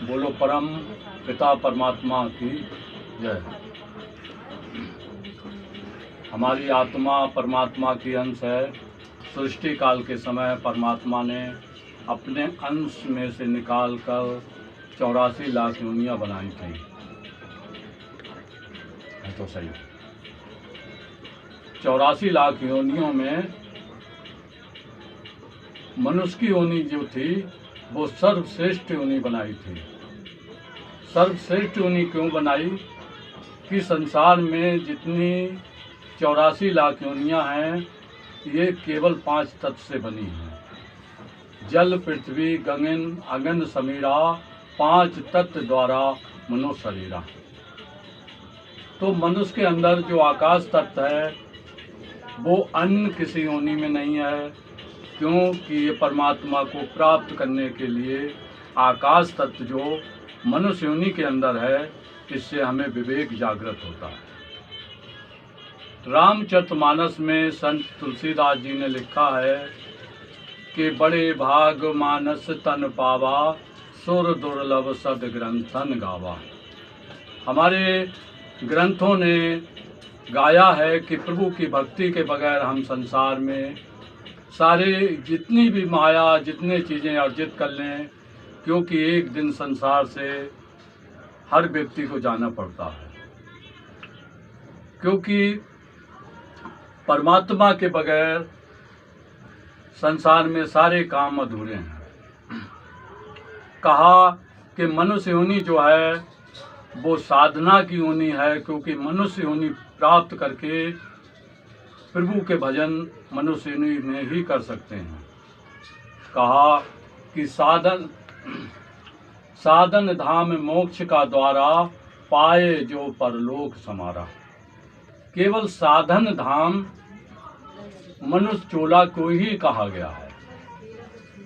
बोलो परम पिता परमात्मा की जय। हमारी आत्मा परमात्मा की अंश है। सृष्टि काल के समय परमात्मा ने अपने अंश में से निकालकर 84 लाख योनियां बनाई थी। है तो सही। 84 लाख योनियों में मनुष्य की योनि जो थी वो सर्वश्रेष्ठ योनि बनाई थी। सर्वश्रेष्ठ योनि क्यों बनाई कि संसार में जितनी 84 लाख योनियां हैं ये केवल 5 तत्व से बनी हैं। जल, पृथ्वी, गगन, अगन, समीरा, 5 तत्व द्वारा मनो शरीरा। तो मनुष्य के अंदर जो आकाश तत्व है वो अन्य किसी योनि में नहीं है, क्योंकि ये परमात्मा को प्राप्त करने के लिए आकाश तत्व जो मनुष्य योनि के अंदर है, इससे हमें विवेक जागृत होता है। रामचरितमानस में संत तुलसीदास जी ने लिखा है कि बड़े भाग मानस तन पावा, सुर दुर्लभ सद ग्रंथन गावा। हमारे ग्रंथों ने गाया है कि प्रभु की भक्ति के बगैर हम संसार में सारे जितनी भी माया, जितने चीज़ें अर्जित कर लें, क्योंकि एक दिन संसार से हर व्यक्ति को जाना पड़ता है। क्योंकि परमात्मा के बगैर संसार में सारे काम अधूरे हैं। कहा कि मनुष्य योनि जो है वो साधना की योनि है, क्योंकि मनुष्य योनि प्राप्त करके प्रभु के भजन मनुष्य योनि में ही कर सकते हैं। कहा कि साधन धाम मोक्ष का द्वारा, पाए जो परलोक समारा। केवल साधन धाम मनुष्य चोला को ही कहा गया है,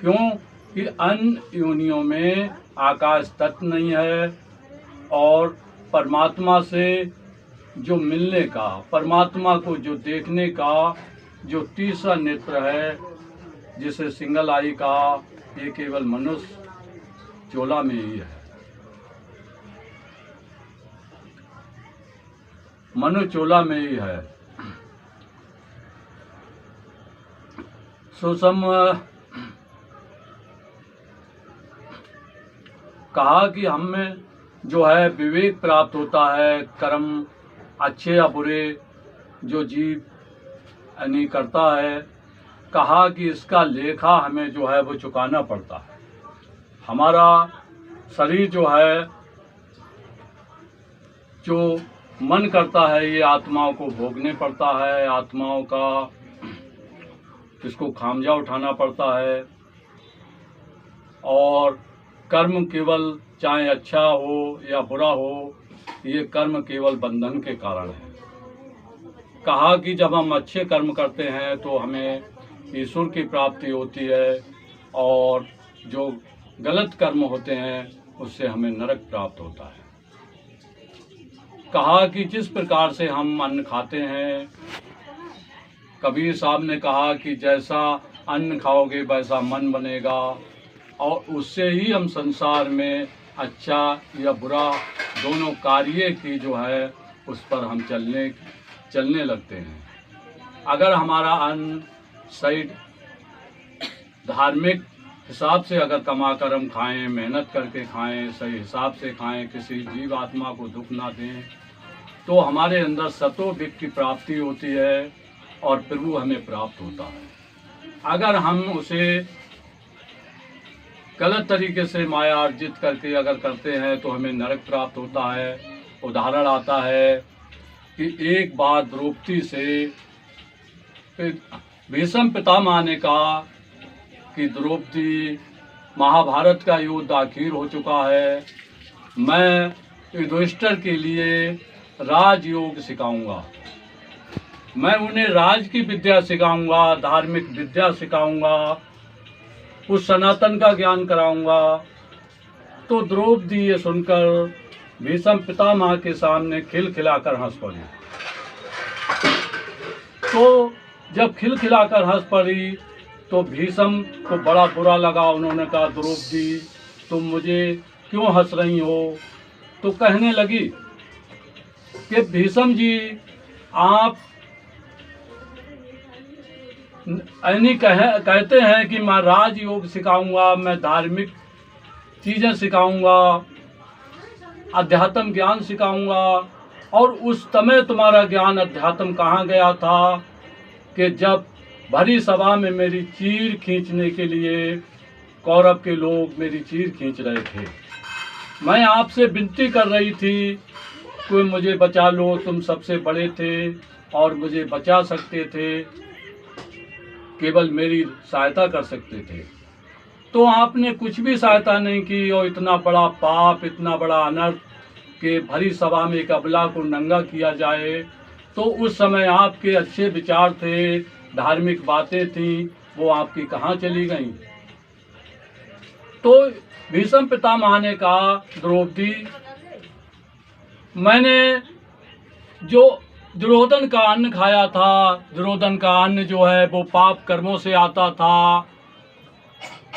क्यों कि अन्य योनियों में आकाश तत्व नहीं है और परमात्मा से जो मिलने का, परमात्मा को जो देखने का जो तीसरा नेत्र है, जिसे सिंगल आई का, ये केवल मनुष्य चोला में ही है। मनु चोला में ही है। सुसम कहा कि हमें जो है विवेक प्राप्त होता है, कर्म अच्छे या बुरे जो जीव यानी करता है। कहा कि इसका लेखा हमें जो है वो चुकाना पड़ता है। हमारा शरीर जो है, जो मन करता है, ये आत्माओं को भोगने पड़ता है, आत्माओं का इसको खामजा उठाना पड़ता है। और कर्म केवल चाहे अच्छा हो या बुरा हो, ये कर्म केवल बंधन के कारण है। कहा कि जब हम अच्छे कर्म करते हैं तो हमें ईश्वर की प्राप्ति होती है, और जो गलत कर्म होते हैं उससे हमें नरक प्राप्त होता है। कहा कि जिस प्रकार से हम अन्न खाते हैं, कबीर साहब ने कहा कि जैसा अन्न खाओगे वैसा मन बनेगा, और उससे ही हम संसार में अच्छा या बुरा दोनों कार्य की जो है उस पर हम चलने लगते हैं। अगर हमारा अन्न सही धार्मिक हिसाब से अगर कमा कर हम खाएं, मेहनत करके खाएं, सही हिसाब से खाएं, किसी जीव आत्मा को दुख ना दें, तो हमारे अंदर सतो विक की प्राप्ति होती है और प्रभु हमें प्राप्त होता है। अगर हम उसे गलत तरीके से माया अर्जित करके अगर करते हैं तो हमें नरक प्राप्त होता है। उदाहरण आता है कि एक बार द्रौपदी से भीष्म पितामह ने कहा कि द्रौपदी, महाभारत का युद्ध आखिर हो चुका है, मैं युधिष्ठिर के लिए राजयोग सिखाऊंगा, मैं उन्हें राज की विद्या सिखाऊंगा, धार्मिक विद्या सिखाऊंगा, उस सनातन का ज्ञान कराऊंगा। तो द्रौपदी ये सुनकर भीष्म पितामह के सामने खिलखिलाकर हंस पड़ी। तो जब खिलखिलाकर हंस पड़ी तो भीष्म को बड़ा बुरा लगा। उन्होंने कहा, द्रौपदी तुम मुझे क्यों हंस रही हो? तो कहने लगी कि भीष्म जी आप कहते हैं कि मैं राजयोग सिखाऊंगा, मैं धार्मिक चीज़ें सिखाऊंगा, अध्यात्म ज्ञान सिखाऊंगा, और उस समय तुम्हारा ज्ञान अध्यात्म कहाँ गया था कि जब भरी सभा में मेरी चीर खींचने के लिए कौरव के लोग मेरी चीर खींच रहे थे। मैं आपसे विनती कर रही थी कि मुझे बचा लो, तुम सबसे बड़े थे और मुझे बचा सकते थे, केवल मेरी सहायता कर सकते थे। तो आपने कुछ भी सहायता नहीं की और इतना बड़ा पाप, इतना बड़ा अनर्थ कि भरी सभा में एक अबला को नंगा किया जाए। तो उस समय आपके अच्छे विचार थे, धार्मिक बातें थी, वो आपकी कहाँ चली गईं? तो भीष्म पितामह ने कहा, द्रौपदी मैंने जो दुर्योधन का अन्न खाया था, दुर्योधन का अन्न जो है वो पाप कर्मों से आता था,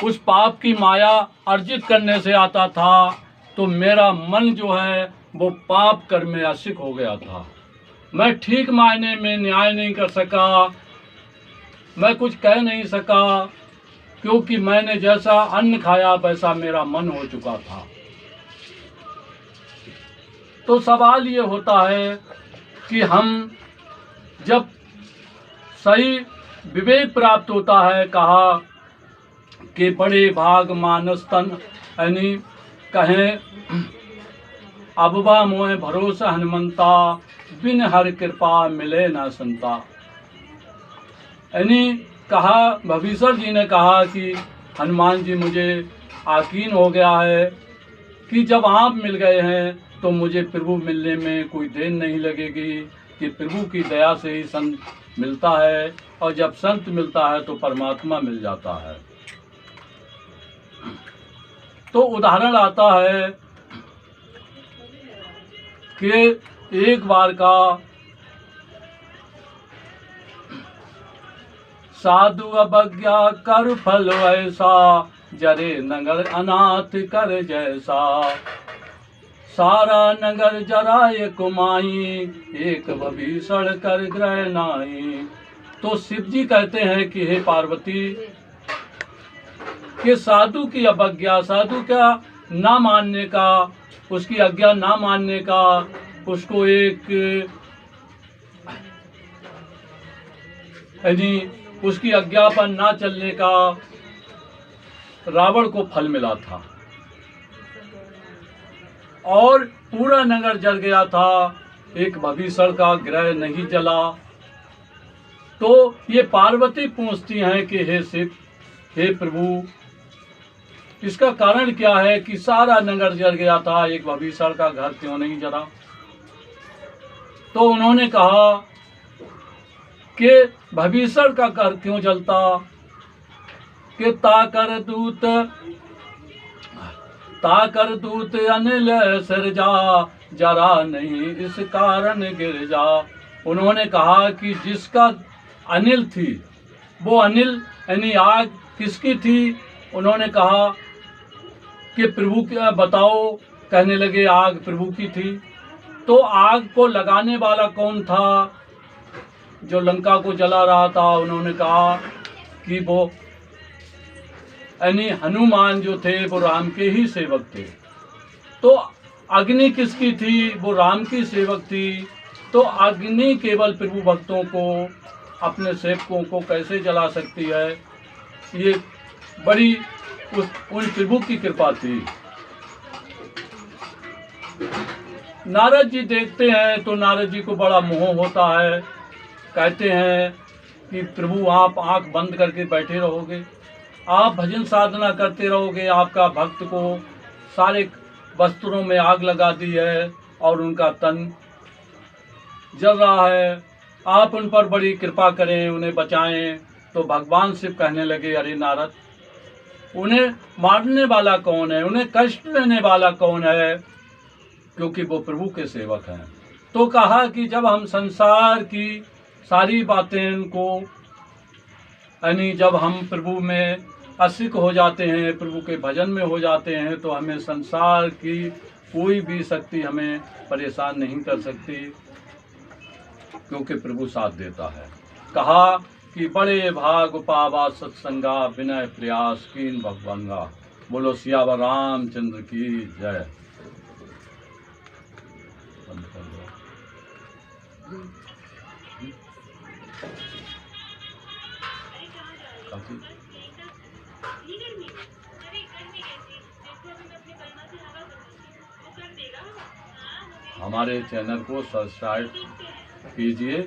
उस पाप की माया अर्जित करने से आता था। तो मेरा मन जो है वो पाप कर्म में आशिक हो गया था। मैं ठीक मायने में न्याय नहीं कर सका, मैं कुछ कह नहीं सका, क्योंकि मैंने जैसा अन्न खाया वैसा मेरा मन हो चुका था। तो सवाल ये होता है कि हम जब सही विवेक प्राप्त होता है, कहा कि बड़े भाग मानस तन, यानी कहें अबवा मोह भरोसा हनुमंता, बिन हर कृपा मिले ना संता। यानी कहा, भविष्य जी ने कहा कि हनुमान जी मुझे यकीन हो गया है कि जब आप मिल गए हैं तो मुझे प्रभु मिलने में कोई देर नहीं लगेगी, कि प्रभु की दया से ही संत मिलता है, और जब संत मिलता है तो परमात्मा मिल जाता है। तो उदाहरण आता है कि एक बार का साधु अवज्ञा कर फल ऐसा, जरे नगर अनाथ कर जैसा, सारा नगर जराए कुमाई, एक भीषण कर ग्रह नाई। तो शिव जी कहते हैं कि हे पार्वती, कि साधु की अवज्ञा, साधु का ना मानने का, उसकी आज्ञा ना मानने का, उसको एक यानी उसकी आज्ञा पर ना चलने का रावण को फल मिला था, और पूरा नगर जल गया था, एक भविष्य का ग्रह नहीं जला। तो ये पार्वती पूछती हैं कि हे शिव, हे प्रभु, इसका कारण क्या है कि सारा नगर जल गया था, एक भविष्य का घर क्यों नहीं जला? तो उन्होंने कहा कि भविष्य का घर क्यों जलता, कि ताकर दूत अनिल सिरजा, जरा नहीं इस कारण गिर जा। उन्होंने कहा कि जिसका अनिल थी, वो अनिल यानी आग किसकी थी? उन्होंने कहा कि प्रभु क्या बताओ, कहने लगे आग प्रभु की थी। तो आग को लगाने वाला कौन था जो लंका को जला रहा था? उन्होंने कहा कि वो यानी हनुमान जो थे वो राम के ही सेवक थे। तो अग्नि किसकी थी? वो राम की सेवक थी। तो अग्नि केवल प्रभु भक्तों को, अपने सेवकों को कैसे जला सकती है? ये बड़ी उन प्रभु की कृपा थी। नारद जी देखते हैं तो नारद जी को बड़ा मोह होता है। कहते हैं कि प्रभु आप आंख बंद करके बैठे रहोगे, आप भजन साधना करते रहोगे, आपका भक्त को सारे वस्त्रों में आग लगा दी है और उनका तन जल रहा है, आप उन पर बड़ी कृपा करें, उन्हें बचाएं। तो भगवान शिव कहने लगे, अरे नारद, उन्हें मारने वाला कौन है, उन्हें कष्ट देने वाला कौन है? क्योंकि वो प्रभु के सेवक हैं। तो कहा कि जब हम संसार की सारी बातें उनको यानी जब हम प्रभु में आशिक हो जाते हैं, प्रभु के भजन में हो जाते हैं, तो हमें संसार की कोई भी शक्ति हमें परेशान नहीं कर सकती, क्योंकि प्रभु साथ देता है। कहा कि बड़े भाग पावा सत्संगा, विनय प्रयास कीन भगवंगा। बोलो सियावर रामचंद्र की जय। बंद कर दो। हमारे चैनल को सब्सक्राइब कीजिए